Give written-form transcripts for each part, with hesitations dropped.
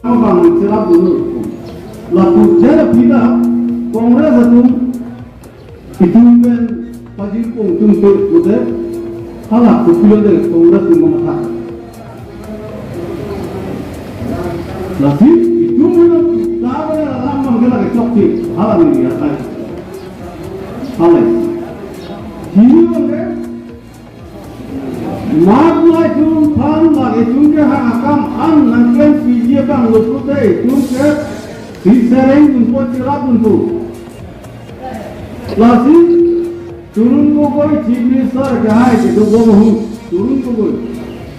Memang cerah dulu. Lalu jadi bila Kongres itu kan pajak pun itu halak populer dari Kongres itu mengatakan. Lalu itu mana tahu ya ramah kita kecokti halak ini ya saya. Halak. Ini mana? Maklum itu pan lagi itu ke hakam an nanti Fiji kan lupa itu ke Sisering untuk cerap untuk, lalu turun kogoi chief minister kehai itu bohong, turun kogoi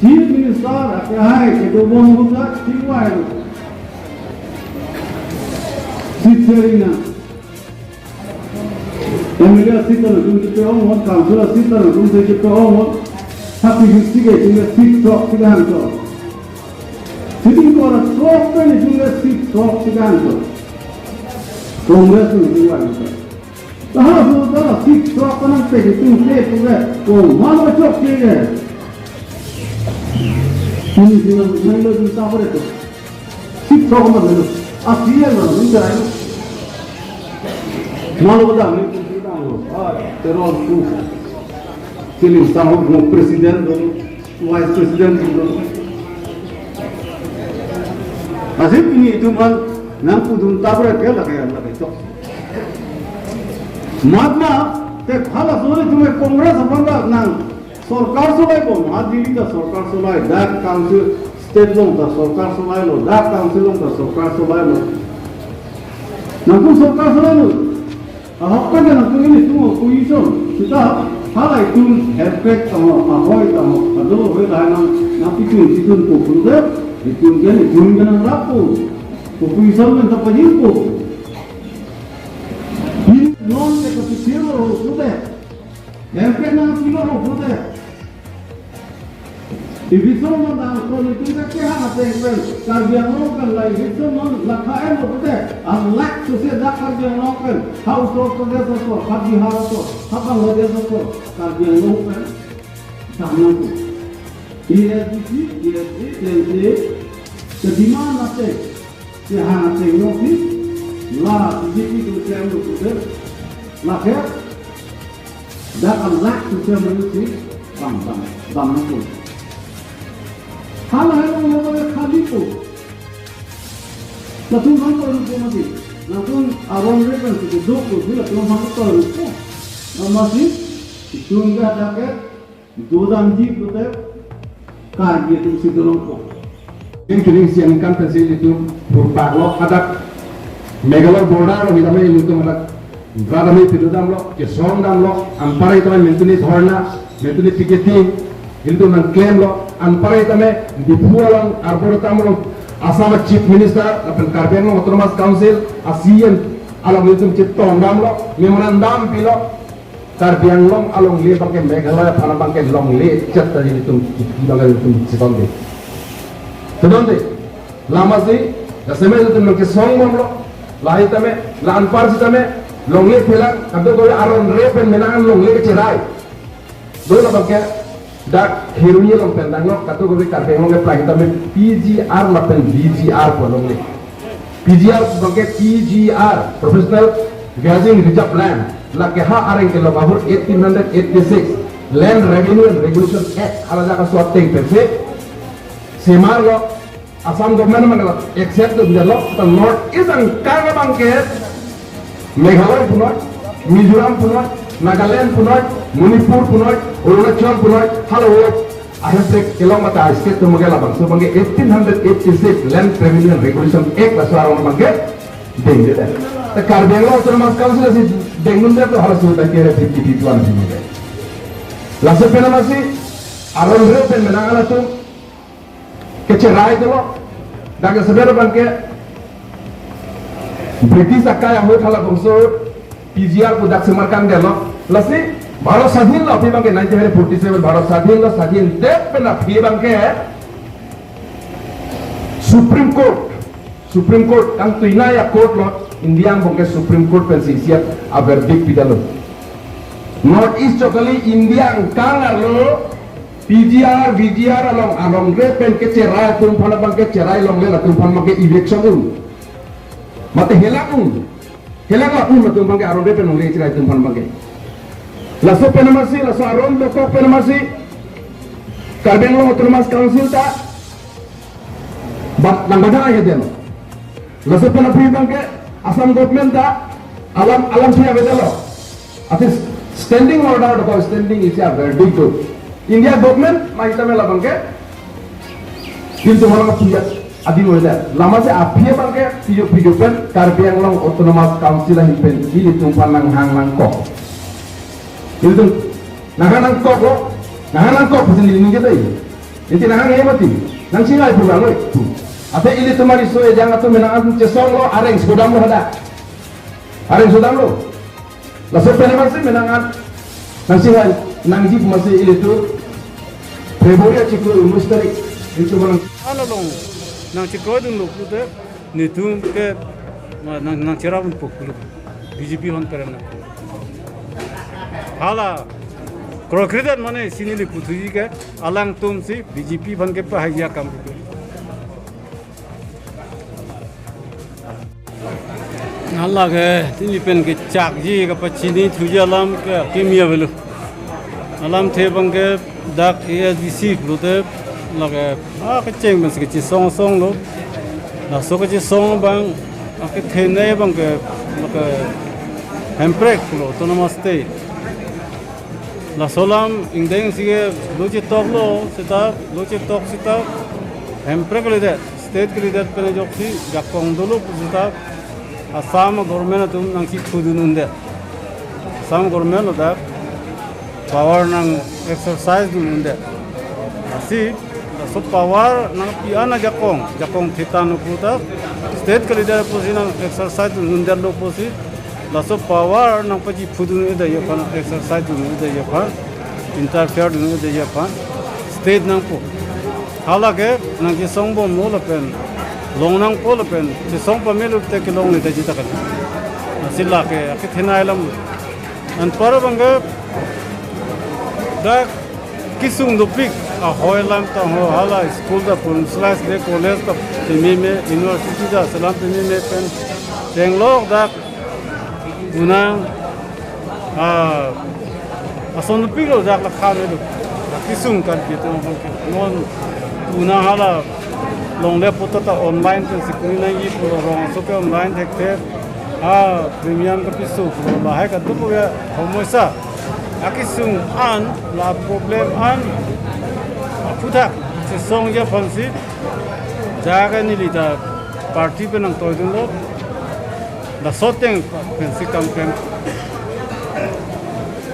chief minister kehai itu bohong tak ciuai, Sisering na, Emilia Sisering itu kita orang kansel Sisering itu kita orang, tapi kita juga Sisok kita hantar. Jadi kalau stroke ni juga stroke sekian tu, Kongres tu juga itu. Tahu sudah stroke kan nanti itu tu oh mana macam ni? Ini semua mana tu tahu itu. Stroke mana tu? Asyik mana tu jadi. Mana betul ni kita tahu. Terus tu, siling tahu presiden tu, vice president tu. Asal ini itu kan nampu dunta berapa lagi itu. Madma te khala sore tu Kongres apa nang सरकार सोलाई को महादिल्ली का सरकार सोलाई that council state लोग का सरकार सोलाई लो दैट काउंसिल लोग का सरकार सोलाई लो नंकु सरकार सोलाई लो ahok kan nंकु ini semua position kita hala itu efek sama ahoy sama ado hoy dah nang itu populer itu kan rapo position kan tak pajin ko ini non ke kapitero sudah efek nang kilo sudah Ibisol man dah politik ke hana segmen kajian lokan lagi ibisol man lakhaen lote unlike to say that kajian lokan house of the so kaji house to habang lode so kajian lokan sama tu ESG kediman nate ke hana segnoki la BJP tu saya lote lakher dah unlike to say menusi bang tu hal yang orang khali ko, lalu mana orang tu mati, lalu awam mereka itu duduk tu, lalu mana tu orang tu, masih itu enggak ada ke, dua janji tu tu, kerja tu si dorong ko. Ini siang kan pensil itu berpaklok ada megalor border kita main itu mana, berada main itu dalam lo, kesong dalam lo, ampara itu main menteri thorna, menteri piketing, itu nang claim lo. Anpare tame dipualang arboretamong asama chief minister apan karben autonomous council asian alam itu ciptong damlo memorandum pilo karbiang long along le pakai meghalaya phana pakai long le chat tadi itu bagal itu ciptong de tadonde lama sih daseme itu nang song momlo lahi tame la anpar si tame long le phelang kado ko aron repen menangan long le cerai dolo pakai dak heronya long pendangno kategori karpeng long apply kita men PGR lapen BGR ko long le PGR sebagai PGR professional grazing reserve land la ke ha areng ke lo bahur 1886 land revenue and regulation act ala jaka suat teng perse semar lo Assam government man accept the law the north is an kanga bangke Meghalaya punot Mizoram punot Nagaland punot Manipur punot Arunachal punot hello I have take kilometer state to Mogala bang so bang 1886 land revenue and regulation act la suara orang bang dengge dah the Karbiang autonomous council is dengun dah tu harus sudah kira 50-51 sini deh la sepena masih aron repen menangan tu kecerai tu lo dah sebenarnya bang ke British akaya hotel bangso PGR को दाक सेमर काम देलो लसी भारत स्वाधीन लो फिर बंके 1947 भारत स्वाधीन देश पे ना फिर बंके सुप्रीम कोर्ट काम तो इना या कोर्ट लो इंडिया में बंके सुप्रीम कोर्ट पे सिसिया अबर बिग पिडालो नॉर्थ ईस्ट चोकली इंडिया कांग लो VGR along repen ke cerai tumpan bang ke cerai long lela tumpan bang ke election mate helang tumpan ke aron repen long le cerai tumpan bang ke laso penamasi laso aron loko penamasi karbeng long otonomas council ta bat nang badang aja deno laso penapi bang ke asam government ta alam siya bedelo atis standing order atau standing is a very good India government mahita mela bangke pintu malang punya adi moda lama se apia bangke pijo pen karbiang long autonomous council lah hipen ini tumpan nang hang nang kok itu nang kok lo nang kok pesen ini kita ini nanti nang hang mati nang singai pulang lo itu ate ini tumari soe jangan tu menang cesong lo areng sudam lo ada areng sudam lo lalu penamasi menangan nang singai nang jeep masih itu Februari cikgu mustari itu orang ano long nang cikgu dun lo kude nitum ke nang cerah pun pukul BJP hon perena hala kalau kerja mana sini li putui ke alang tum si BJP hon ke pahaya kam itu Allah ke ini pen ke cak ji ke pacini tujuh alam ke kimia belu alam the bang ke dak ASBC blute lage keceng mas ke song lo la so ke song bang ke thene bang ke hemprek lo autonomous state la solam ingdeng sige loche tok lo sita hemprek le de state ke leader pe joksi jakong dolo sita Assam government tum nang ki khudununde Assam government lo da power nang exercise dunde asi so power nang piana jakong thitanu puta state ke leader posi nang exercise dunde lo posi la so power nang paji phudunu de yapan exercise dunde de yapan interfere dunde de yapan state nang po halage nang ki songbo mo la pen long nang po la pen si song pa melu te ke long ni de jita kan sila ke thinailam an parabanga da kisung dupik a hoilam ta ho hala school da pun slash de college da timi me university da salam timi me pen bengaluru da unang a son dupik lo da la khare do kisung kan gitu non una hala long le potata online kan sikuni na yi pro rong so ke online dekte premium ka pisu pro la hai ka tu ya homosa akisung an la problem an putak se song ya fansi jaga ni lida party pe nang toy dun lo la soteng pensi campaign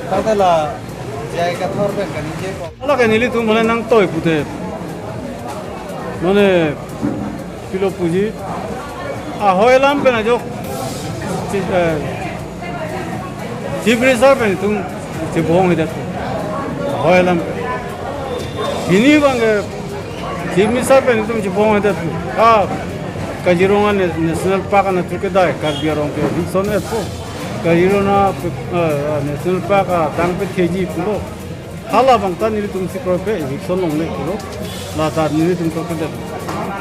tadala jaga thor ben kan je ko ala ka ni li tu mole nang toy pute mone kilo puji a hoilam pe na jo chief reserve pe tum ci bohong itu, hoilam. Ini bang, kimi siapa ni tu ci bohong itu, Kazirunga National Park na Turkey Karbiarong ke Dixon itu, Kazirunga National Park tang pe keji pulo, hala bang tan ini tu ci krope Dixon long le pulo, la tar ini tu krope itu.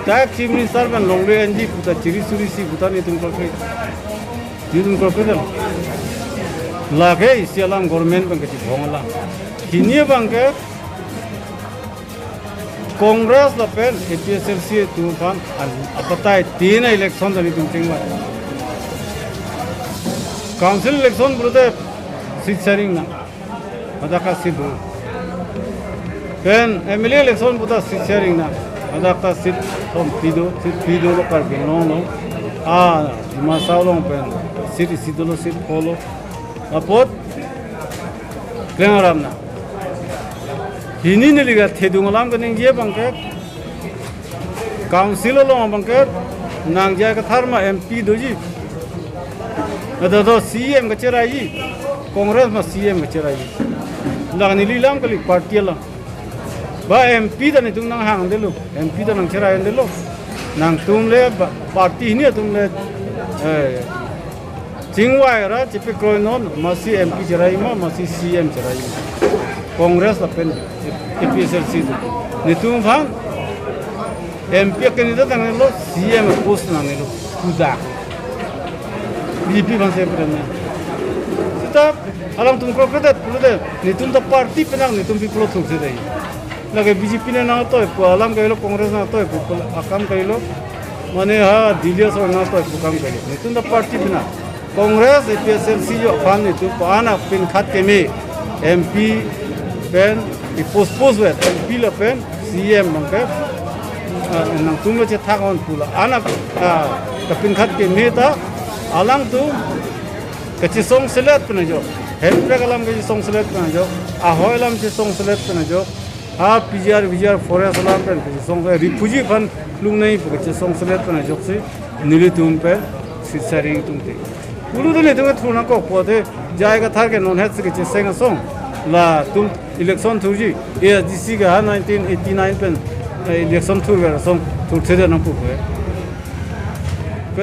Tak kimi siapa long le anji puta ciri suri si puta ni tu krope itu. Lagi sialam government bang kecil bongla. Kini bang ke Kongres la pen APSLC tu kan apatai 3 election dari tunting lah. Council election berada seat sharing na. Ada kasih tu. Pen MLA election berada seat sharing na. Ada kasih tom pido lo kar benong. Di masa long pen seat lo seat follow. Apot kengaram na hini ni liga thedungalam kaning je bangke council lo bangke nang ja ka tharma MP doji ada do CM ka cherai congress ma CM ka cherai lagni lilam kali party la ba MP da ni tung nang hang delu MP da nang cherai delu nang tum le party ni tum le Jingwai ra cipi kroinon masih MP cerai ma masih CM cerai Congress la pen APSLC nitum phang MP candidate ang lo CM post na nilo kuda BP bang sempre na kita alam tum ko kada pulo nitum da party penang nitum people thuk se dai lage BJP ne na to alam kailo Congress na to akam kailo mane ha Dilia so na to akam kailo nitum da party pena Congress APSLC jo fan nitum pana pin khat ke me MP pen post wet MP la pen CM bang ke nang tumlo che thakon pula anak kapin khat ke meta alang tu kachi song selet pena jo help kalam ke song selet pena jo ahoilam che song selet pena jo ha PGR forest alam pen ke song refugee fan lung nei ke song selet pena jo se nili tum pe sisari tum te ulu dile tu thuna ko pode jayega thar ke non het ke che seng song la tum election thuji ASDC ga 1989 pen election thur ga song thur thede na pu